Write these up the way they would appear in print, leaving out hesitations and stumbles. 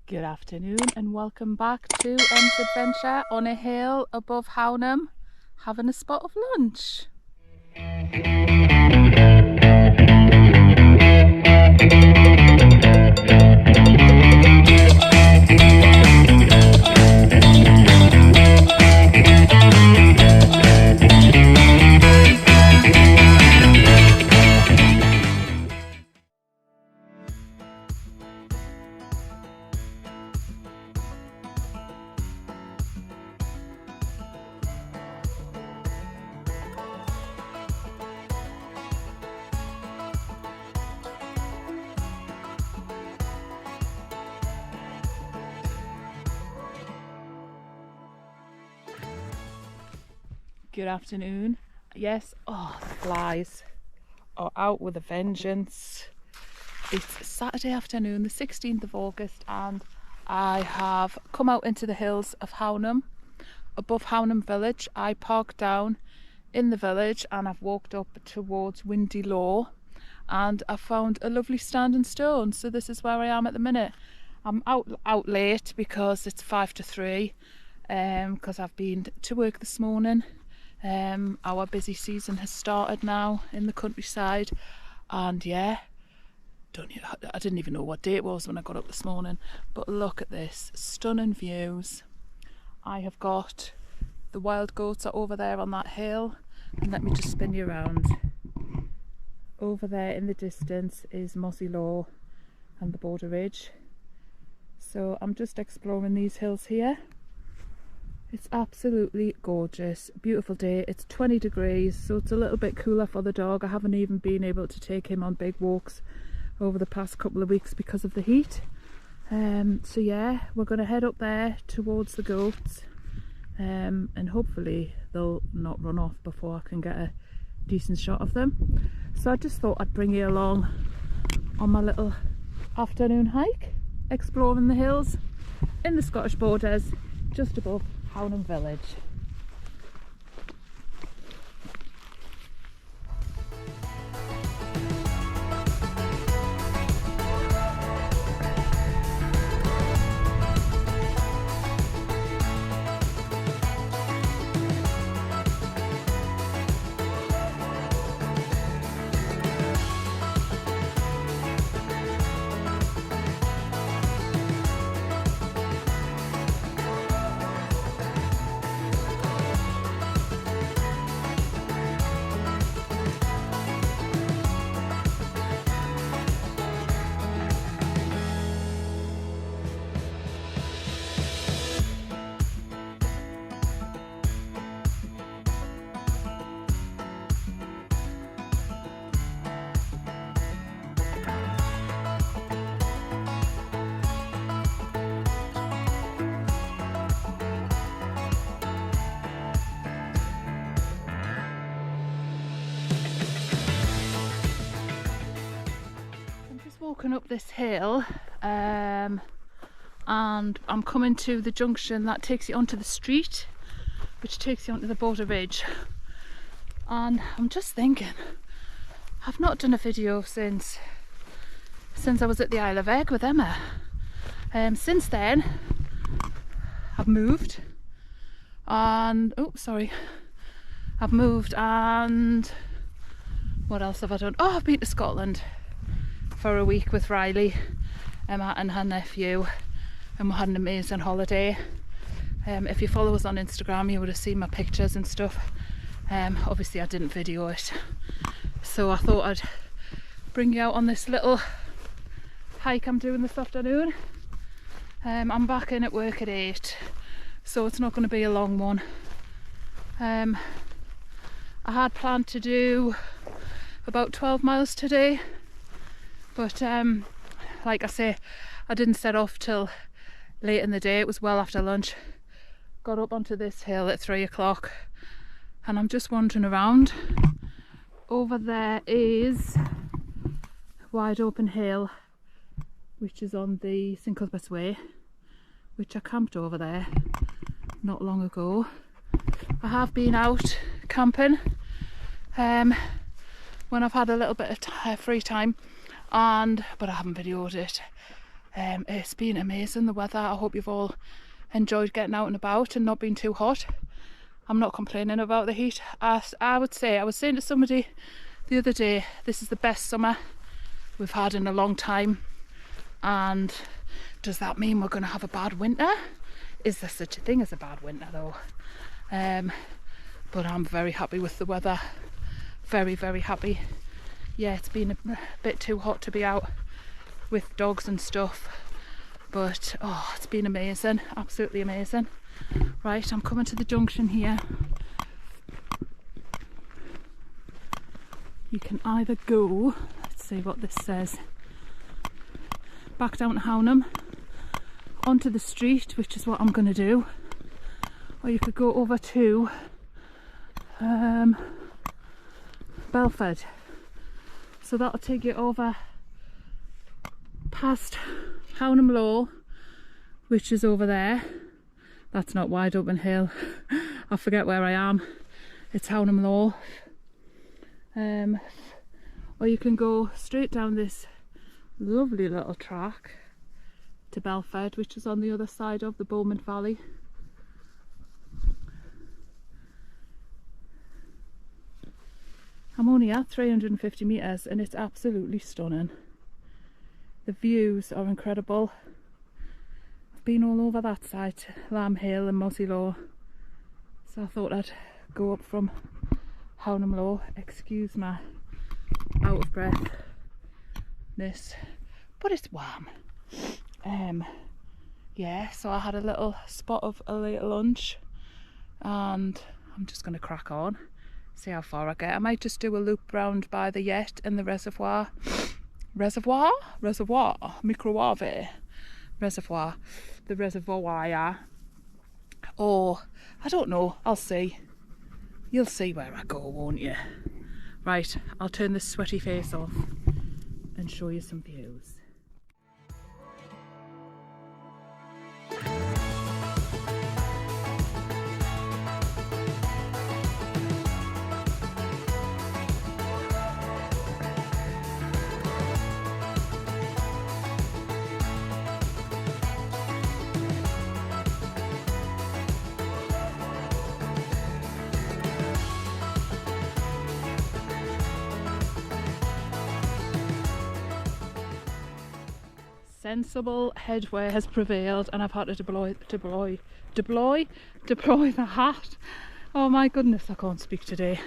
Good afternoon and welcome back to Em's adventure on a hill above Hownam, having a spot of lunch. Good afternoon. Yes, the flies are out with a vengeance. It's Saturday afternoon, the 16th of August, and I have come out into the hills of Hownam, above Hownam village. I parked down in the village and I've walked up towards Windy Law, and I found a lovely standing stone. So this is where I am at the minute. I'm out late because it's 5 to 3, because I've been to work this morning. Our busy season has started now in the countryside, and yeah, I didn't even know what day it was when I got up this morning, but look at this, stunning views. I have got the wild goats are over there on that hill, and let me just spin you around. Over there in the distance is Mossy Law and the Border Ridge. So I'm just exploring these hills here. It's absolutely gorgeous, beautiful day. It's 20 degrees, so it's a little bit cooler for the dog. I haven't even been able to take him on big walks over the past couple of weeks because of the heat. So yeah, we're going to head up there towards the goats, and hopefully they'll not run off before I can get a decent shot of them. So I just thought I'd bring you along on my little afternoon hike, exploring the hills in the Scottish borders, just above Hownam village. Walking up this hill, and I'm coming to the junction that takes you onto the street, which takes you onto the Border Ridge. And I'm just thinking, I've not done a video since I was at the Isle of Egg with Emma. Since then I've moved, and I've moved, and what else have I done? I've been to Scotland for a week with Riley, Emma and her nephew, and we had an amazing holiday. If you follow us on Instagram, you would have seen my pictures and stuff. Obviously I didn't video it, so I thought I'd bring you out on this little hike I'm doing this afternoon. I'm back in at work at 8, so it's not going to be a long one. I had planned to do about 12 miles today, but like I say, I didn't set off till late in the day. It was well after lunch. Got up onto this hill at 3 o'clock, and I'm just wandering around. Over there is Wide Open Hill, which is on the St Cuthbert's Way, which I camped over there not long ago. I have been out camping when I've had a little bit of free time, but I haven't videoed it. It's been amazing, the weather. I hope you've all enjoyed getting out and about and not being too hot. I'm not complaining about the heat. I would say, I was saying to somebody the other day, this is the best summer we've had in a long time. And does that mean we're going to have a bad winter? Is there such a thing as a bad winter though? But I'm very happy with the weather. Very, very happy. Yeah, it's been a bit too hot to be out with dogs and stuff. But, oh, it's been amazing. Absolutely amazing. Right, I'm coming to the junction here. You can either go, let's see what this says, back down to Hownam, onto the street, which is what I'm going to do. Or you could go over to Belford. So that'll take you over past Hownam Low, which is over there. That's not Wide Open Hill. I forget where I am. It's Hownam Low. Or you can go straight down this lovely little track to Belford, which is on the other side of the Bowman Valley. I'm only at 350 metres and it's absolutely stunning. The views are incredible. I've been all over that side, Lamb Hill and Mozzie Law, so I thought I'd go up from Hownam Low. Excuse my out of breathness, but it's warm. Yeah, so I had a little spot of a late lunch and I'm just going to crack on, see how far I get. I might just do a loop round by the Yett and the reservoir, the reservoir, or I don't know, I'll see. You'll see where I go, won't you? Right, I'll turn this sweaty face off and show you some views. Sensible headway has prevailed and I've had to deploy the hat. Oh my goodness, I can't speak today.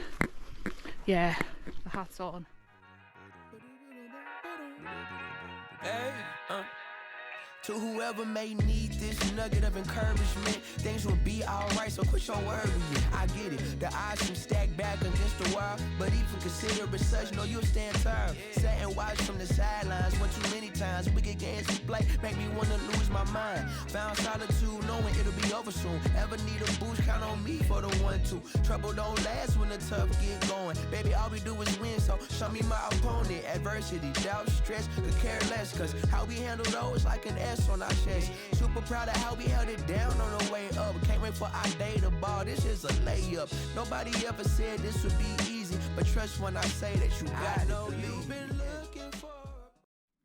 Yeah, the hat's on. Hey, to whoever may need this nugget of encouragement, things will be alright, so quit your worrying. I get it, the odds can stack back against the wall, but even consider it such, know you'll stand tall. Sit and watch from the sidelines, one too many times. Wicked games to play, make me wanna lose my mind. Found solitude, knowing it'll be over soon. Ever need a boost, count on me for the 1-2. Trouble don't last when the tough get going. Baby, all we do is win, so show me my opponent. Adversity, doubt, stress, could care less, cause how we handle those like an S on our chest. Super proud of how we held it down on the way up. Can't wait for our day to ball, this is a layup. Nobody ever said this would be easy, but trust when I say that you got to believe.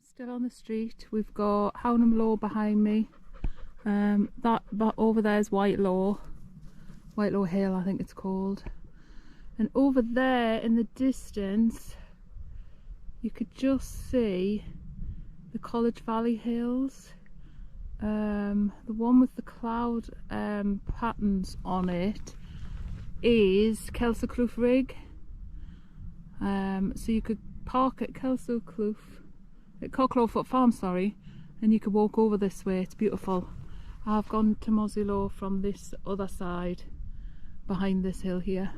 Still on the street, we've got Hownam Low behind me. That over there is Whitelaw Hill, I think it's called. And over there in the distance, you could just see the College Valley Hills. The one with the cloud patterns on it is Kelso-Clough Rig. So you could park at Kelso-Clough, at Cockclawfoot Farm, sorry, and you could walk over this way. It's beautiful. I've gone to Mozzie Law from this other side, behind this hill here.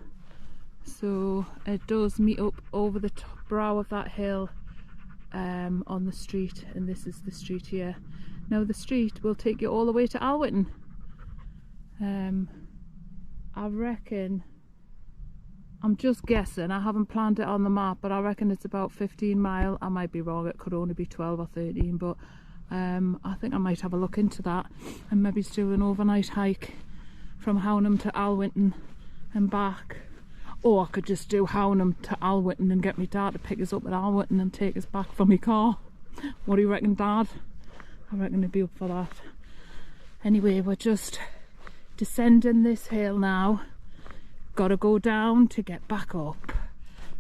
So it does meet up over the brow of that hill on the street, and this is the street here. Now the street will take you all the way to Alwitton. I reckon, I'm just guessing, I haven't planned it on the map, but I reckon it's about 15 mile. I might be wrong, it could only be 12 or 13, but I think I might have a look into that and maybe do an overnight hike from Hownam to Alwitton and back. Or I could just do Hownam to Alwitton and get my dad to pick us up at Alwitton and take us back from my car. What do you reckon, Dad? I reckon it'd be up for that. Anyway, we're just descending this hill now. Gotta go down to get back up.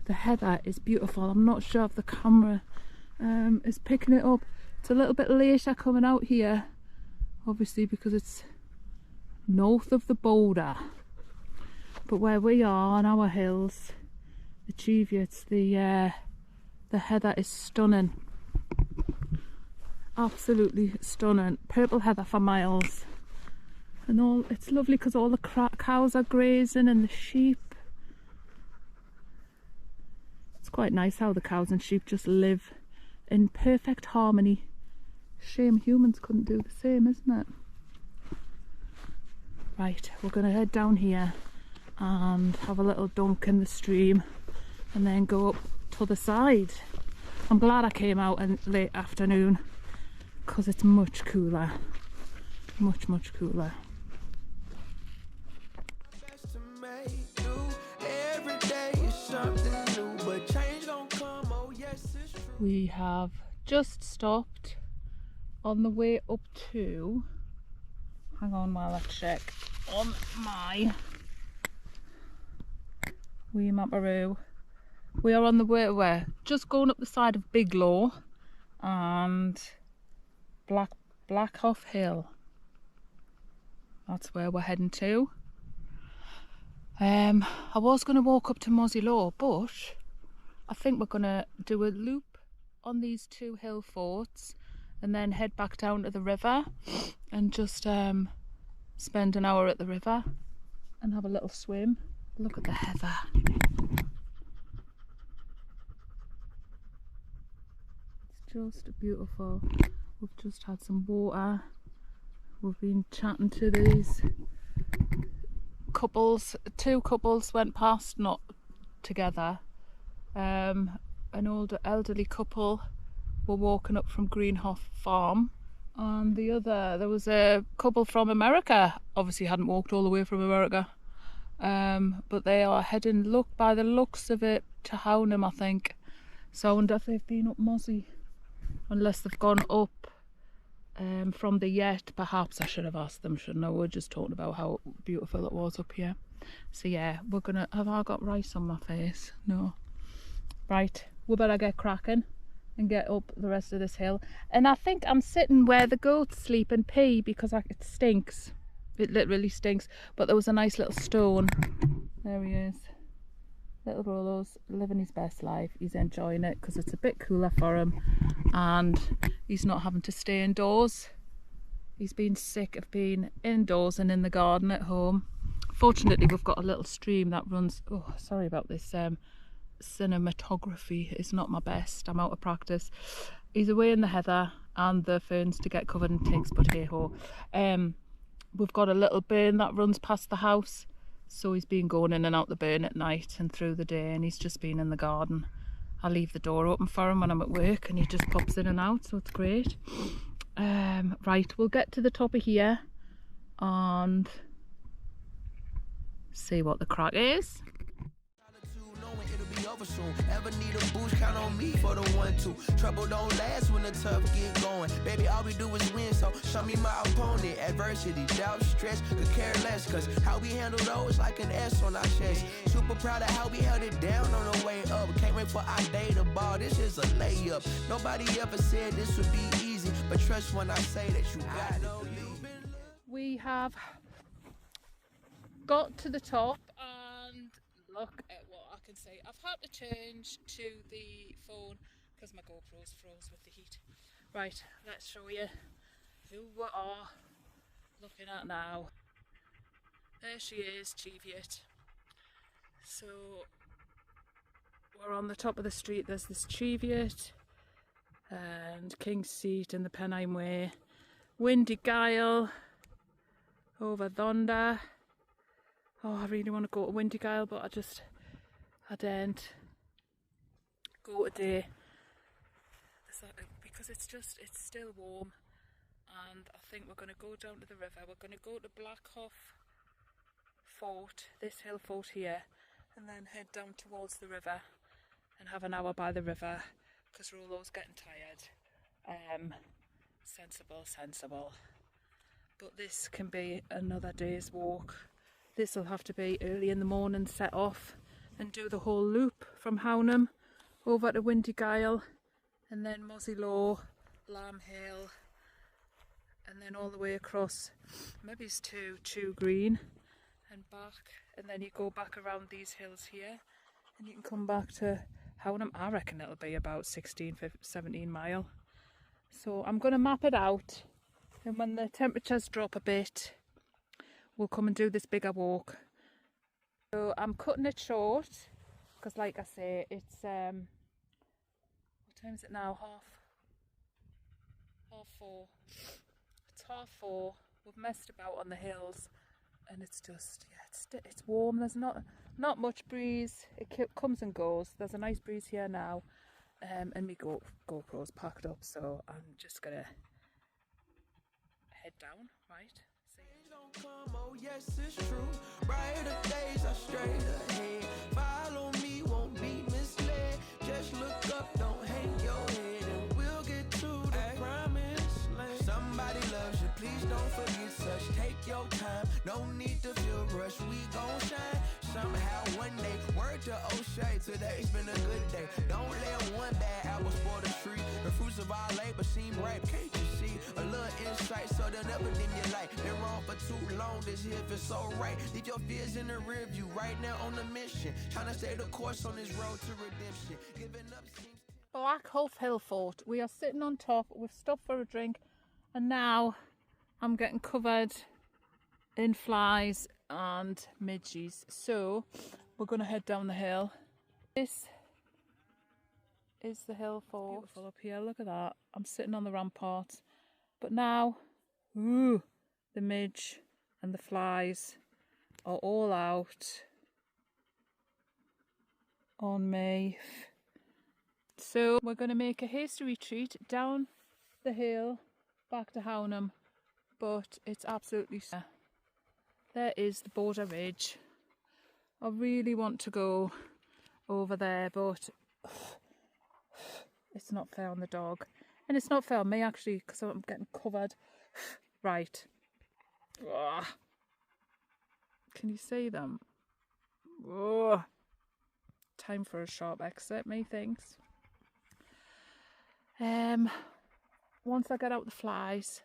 The heather is beautiful. I'm not sure if the camera is picking it up. It's a little bit later coming out here, obviously because it's north of the border. But where we are on our hills, the Cheviots, the heather is stunning. Absolutely stunning. Purple heather for miles. And all, it's lovely because all the cows are grazing and the sheep. It's quite nice how the cows and sheep just live in perfect harmony. Shame humans couldn't do the same, isn't it? Right, we're going to head down here and have a little dunk in the stream and then go up to the side. I'm glad I came out in late afternoon because it's much cooler. Much cooler. We have just stopped on the way up to, hang on while I check on my wee mapperoo. We are on the way, we're just going up the side of Biglaw and Blackhoff Hill. That's where we're heading to. I was going to walk up to Mozzie Law, but I think we're going to do a loop on these two hill forts and then head back down to the river and just spend an hour at the river and have a little swim. Look at the heather. It's just beautiful. We've just had some water. We've been chatting to these couples. Two couples went past, not together. An older elderly couple were walking up from Greenhoff Farm, and there was a couple from America, obviously hadn't walked all the way from America, but they are heading, by the looks of it, to Hownam, I think. So I wonder if they've been up Mozzie, unless they've gone up from the Yet. Perhaps I should have asked them, shouldn't I? We're just talking about how beautiful it was up here. So yeah, we're gonna, have I got rice on my face? No. Right, we better get cracking and get up the rest of this hill. And I think I'm sitting where the goats sleep and pee because it stinks. It literally stinks. But there was a nice little stone. There he is. Little Rolo's living his best life. He's enjoying it because it's a bit cooler for him and he's not having to stay indoors. He's been sick of being indoors and in the garden at home. Fortunately, we've got a little stream that runs, oh, sorry about this, cinematography is not my best, I'm out of practice. He's away in the heather and the ferns to get covered in ticks, but hey ho. We've got a little burn that runs past the house, so he's been going in and out the burn at night and through the day, and he's just been in the garden. I leave the door open for him when I'm at work and he just pops in and out, so it's great. Right, we'll get to the top of here and see what the crack is. Soon. Ever need a boost, count on me for the 1-2. Trouble don't last when the tough get going. Baby, all we do is win, so show me my opponent. Adversity, doubt, stress, could care less. Cause how we handle those like an S on our chest. Super proud of how we held it down on the way up. Can't wait for our day to ball, this is a layup. Nobody ever said this would be easy, but trust when I say that you got it. We have got to the top and look at what I can say. I've had to change to the phone because my GoPro's froze with the heat. Right, let's show you who we are looking at now. There she is, Cheviot. So we're on the top of the street. There's this Cheviot and King's Seat and the Pennine Way, Windy Gyle, over Thunder. Oh, I really want to go to Windy Gyle, but I daren't go today because it's still warm, and I think we're going to go down to the river. We're going to go to Blackhoff Fort, this hill fort here, and then head down towards the river and have an hour by the river because Rolo's getting tired. Sensible. But this can be another day's walk. This will have to be early in the morning, set off and do the whole loop from Hownam over to Windy Gyle and then Muzzy Law, Lamb Hill, and then all the way across, maybe it's to Chew Green and back, and then you go back around these hills here and you can come back to Hownam. I reckon it'll be about 17 mile. So I'm going to map it out, and when the temperatures drop a bit we'll come and do this bigger walk. So I'm cutting it short because, like I say, it's what time is it now? Half four. It's 4:30. We've messed about on the hills and it's just, yeah, it's warm. There's not much breeze. It comes and goes. There's a nice breeze here now, and my GoPro's packed up, so I'm just gonna head down, right? Don't come, oh yes, it's true. Brighter days are straight ahead. Follow me, won't be misled. Just look up, don't hang your head, and we'll get to the promised land. Somebody loves you, please don't forget such. Take your time, no need to feel rushed. We gon' shine somehow one day. Word to O'Shea, today's been a good day. Don't let one bad apple spoil the tree. The fruits of our labor seem ripe, can't you see? A little insight, so they'll never dim your light. Been wrong for too long, this here feels so right. Leave your fears in the rear view, right now on the mission. Trying to stay the course on this road to redemption. Giving up seems... Black Huff Hill Fort. We are sitting on top, we've stopped for a drink, and now I'm getting covered in flies and midges. So we're going to head down the hill. This is the hill fort. Beautiful up here, look at that. I'm sitting on the ramparts. But now, ooh, the midge and the flies are all out on me. So we're going to make a hasty retreat down the hill back to Hownam, but it's absolutely... There is the border ridge. I really want to go over there, but it's not fair on the dog. And it's not fair on me actually, because I'm getting covered. Right. Ugh. Can you see them? Ugh. Time for a sharp exit, methinks. Once I get out the flies,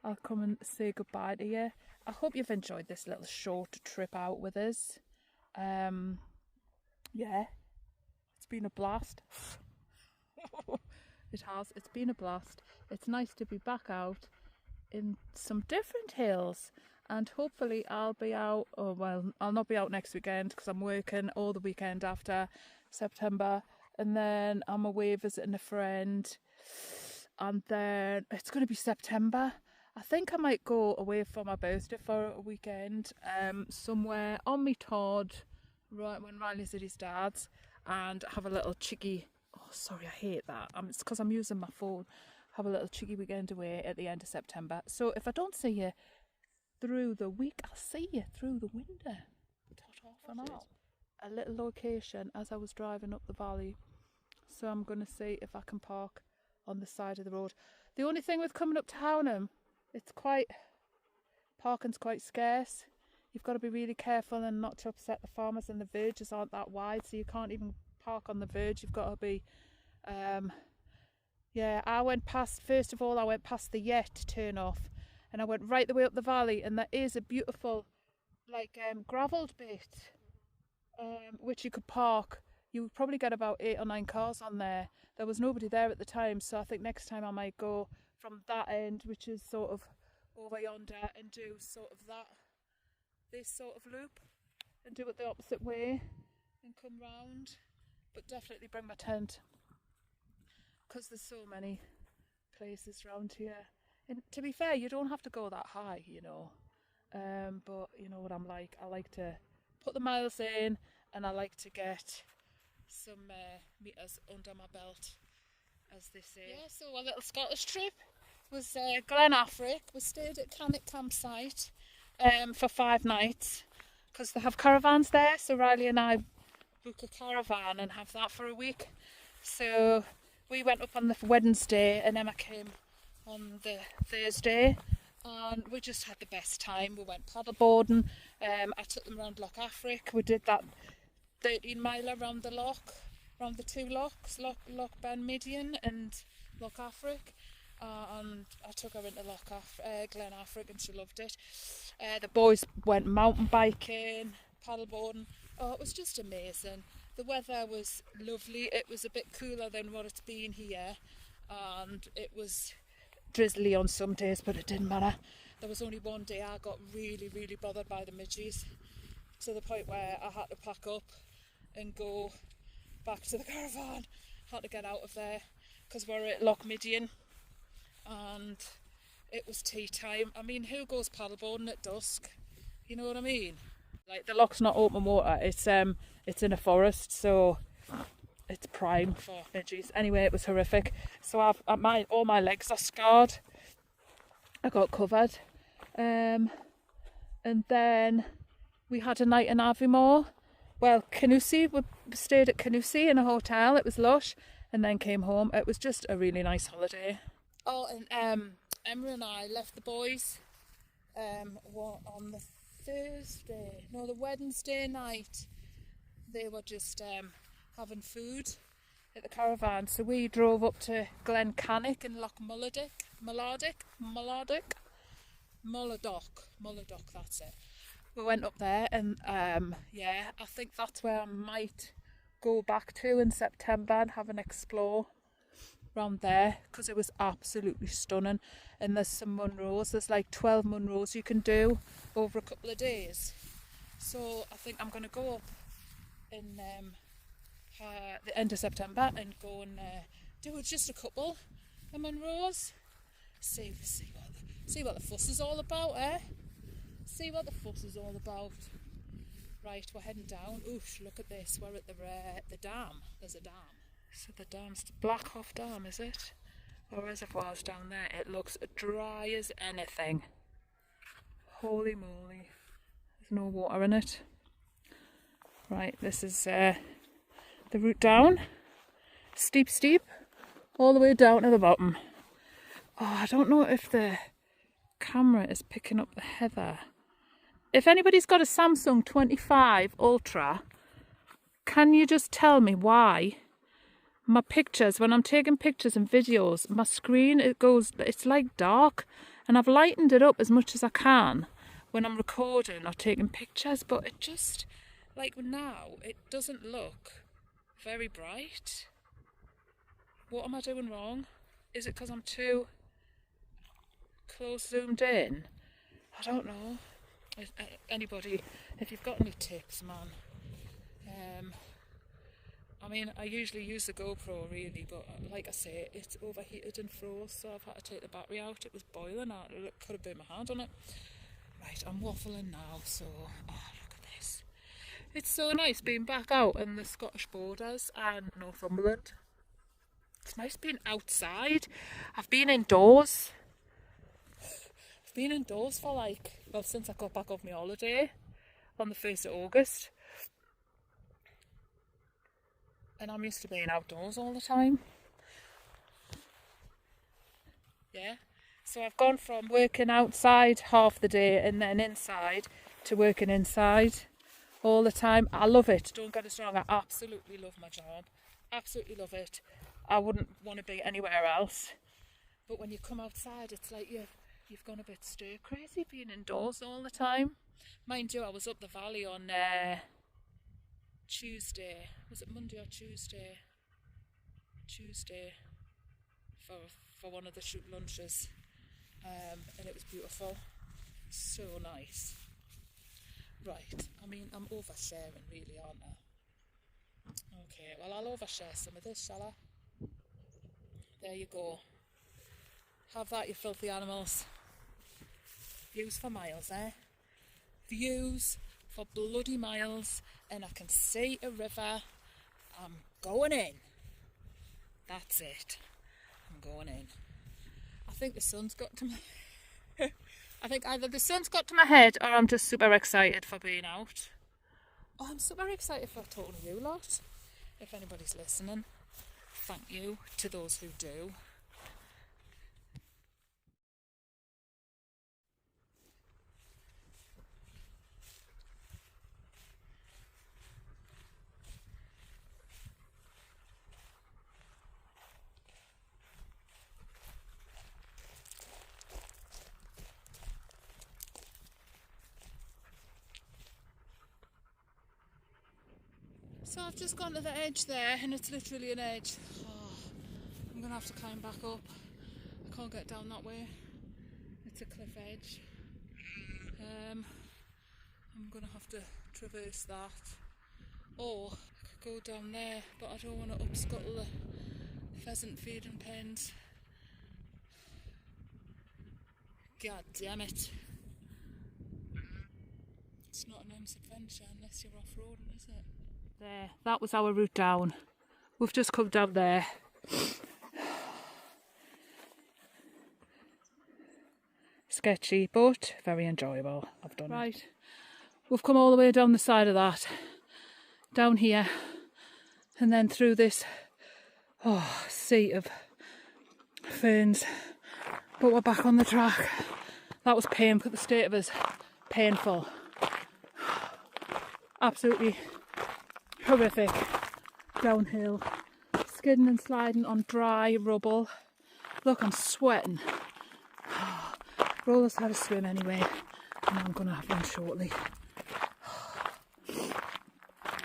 I'll come and say goodbye to you. I hope you've enjoyed this little short trip out with us. Yeah, it's been a blast. It has, it's been a blast. It's nice to be back out in some different hills, and hopefully I'll be out, oh well, I'll not be out next weekend because I'm working all the weekend after September, and then I'm away visiting a friend, and then it's going to be September. I think I might go away for my birthday for a weekend, somewhere on me Todd, right when Riley's at his dad's, and have a little cheeky, oh sorry, I hate that, it's because I'm using my phone, have a little cheeky weekend away at the end of September. So if I don't see you through the week, I'll see you through the window. Tot off and out. A little location as I was driving up the valley. So I'm going to see if I can park on the side of the road. The only thing with coming up to Hownam, parking's quite scarce. You've got to be really careful and not to upset the farmers, and the verges aren't that wide, so you can't even park on the verge. You've got to be, yeah, I went past the Yet turn off, and I went right the way up the valley, and there is a beautiful, like, gravelled bit, which you could park. You would probably get about 8 or 9 cars on there. There was nobody there at the time, so I think next time I might go from that end, which is sort of over yonder, and do sort of this sort of loop, and do it the opposite way and come round. But definitely bring my tent, because there's so many places around here. And to be fair, you don't have to go that high, you know, but you know what I'm like. I like to put the miles in, and I like to get some metres under my belt, as they say. Yeah, so our little Scottish trip was Glen Affric. We stayed at Cannock campsite for 5 nights, because they have caravans there, so Riley and I book a caravan and have that for a week. So we went up on the Wednesday, and Emma came on the Thursday, and we just had the best time. We went paddleboarding. I took them around Loch Afric. We did that 13 miler around the loch, around the two lochs, Loch Ben Midian and Loch Afric. And I took her into Glen Afric, and she loved it. The boys went mountain biking, paddleboarding. Oh, it was just amazing. The weather was lovely. It was a bit cooler than what it's been here, and it was drizzly on some days, but it didn't matter. There was only one day I got really, really bothered by the midges, to the point where I had to pack up and go back to the caravan. Had to get out of there because we're at Loch Midian and it was tea time. I mean, who goes paddleboarding at dusk? You know what I mean? Like, the loch's not open water. It's in a forest, so it's prime for midges. Anyway, it was horrific. So all my legs are scarred. I got covered. And then we had a night in Aviemore. Well, Canusi, we stayed at Canusi in a hotel. It was lush, and then came home. It was just a really nice holiday. Oh, and Emma and I left the boys on the the Wednesday night. They were just having food at the caravan, so we drove up to Glen Cannick and Loch Mulladock, that's it. We went up there, and yeah, I think that's where I might go back to in September and have an explore around there, because it was absolutely stunning. And there's some Munros, there's like 12 Munros you can do over a couple of days. So I think I'm going to go up in the end of September and go and do just a couple of Munros. See what the fuss is all about, eh? See what the fuss is all about. Right, we're heading down. Oof, look at this. We're at the dam. There's a dam. So the dam's the Blackhoff Dam, is it? Or reservoir's down there. It looks dry as anything. Holy moly. There's no water in it. Right, this is the route down. Steep. All the way down to the bottom. Oh, I don't know if the camera is picking up the heather. If anybody's got a Samsung 25 Ultra, can you just tell me why my pictures, when I'm taking pictures and videos, my screen, it's like dark, and I've lightened it up as much as I can when I'm recording or taking pictures, but it just, like now, it doesn't look very bright. What am I doing wrong? Is it because I'm too close zoomed in? I don't know. Anybody, if you've got any tips, man. I mean, I usually use the GoPro really, but like I say, it's overheated and froze, so I've had to take the battery out. It was boiling out. It could have been my hand on it. Right, I'm waffling now, so look at this. It's so nice being back out in the Scottish borders and Northumberland. It's nice being outside. I've been indoors. I've been indoors for since I got back off my holiday on the 1st of August. And I'm used to being outdoors all the time. Yeah. So I've gone from working outside half the day and then inside to working inside all the time. I love it. Don't get us wrong. I absolutely love my job. Absolutely love it. I wouldn't want to be anywhere else. But when you come outside, it's like you've gone a bit stir crazy being indoors all the time. Mind you, I was up the valley on Tuesday. Was it Monday or Tuesday? Tuesday for one of the shoot lunches, and it was beautiful. So nice. Right, I mean, I'm oversharing really, aren't I? Okay, well, I'll overshare some of this, shall I? There you go. Have that, you filthy animals. Views for miles, eh? Views for bloody miles, and I can see a river. I'm going in. That's it. I'm going in. I think the sun's got to my... I think either the sun's got to my head or I'm just super excited for being out. Oh, I'm super excited for talking to you lot. If anybody's listening, thank you to those who do. So I've just gone to the edge there and it's literally an edge. Oh, I'm gonna have to climb back up. I can't get down that way. It's a cliff edge. I'm gonna have to traverse that. Or I could go down there, but I don't want to upscuttle the pheasant feeding pens. God damn it. It's not an M's adventure unless you're off-roading, is it? There, that was our route down. We've just come down there. Sketchy, but very enjoyable. I've done it. Right, we've come all the way down the side of that, down here, and then through this sea of ferns. But we're back on the track. That was painful. The state of us, painful. Absolutely horrific. Downhill, skidding and sliding on dry rubble. Look, I'm sweating. Rolo's had a swim anyway, and I'm going to have one shortly.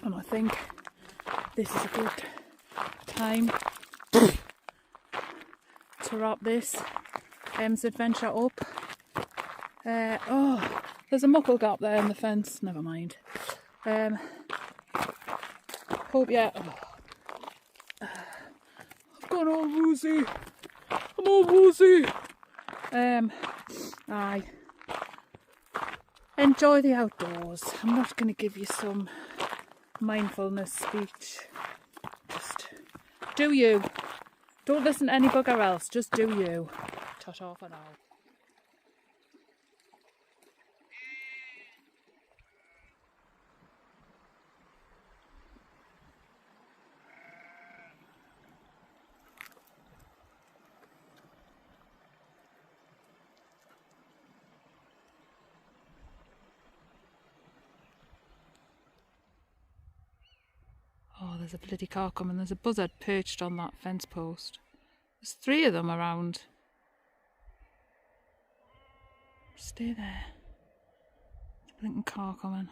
And I think this is a good time to wrap this M's adventure up. Oh, there's a muckle gap there in the fence. Never mind. Hope yeah. I've gone all woozy. I'm all woozy. Aye. Enjoy the outdoors. I'm not going to give you some mindfulness speech. Just do you. Don't listen to any bugger else. Just do you. Ta-ta for now. Oh, there's a bloody car coming. There's a buzzard perched on that fence post. There's 3 of them around. Stay there. There's a blinking car coming.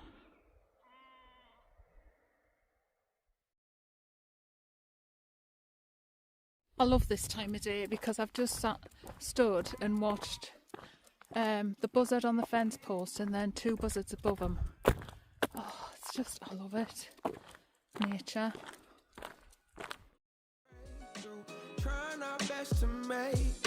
I love this time of day because I've just stood and watched the buzzard on the fence post and then 2 buzzards above him. Oh, it's just, I love it. Nature. Trying our best to make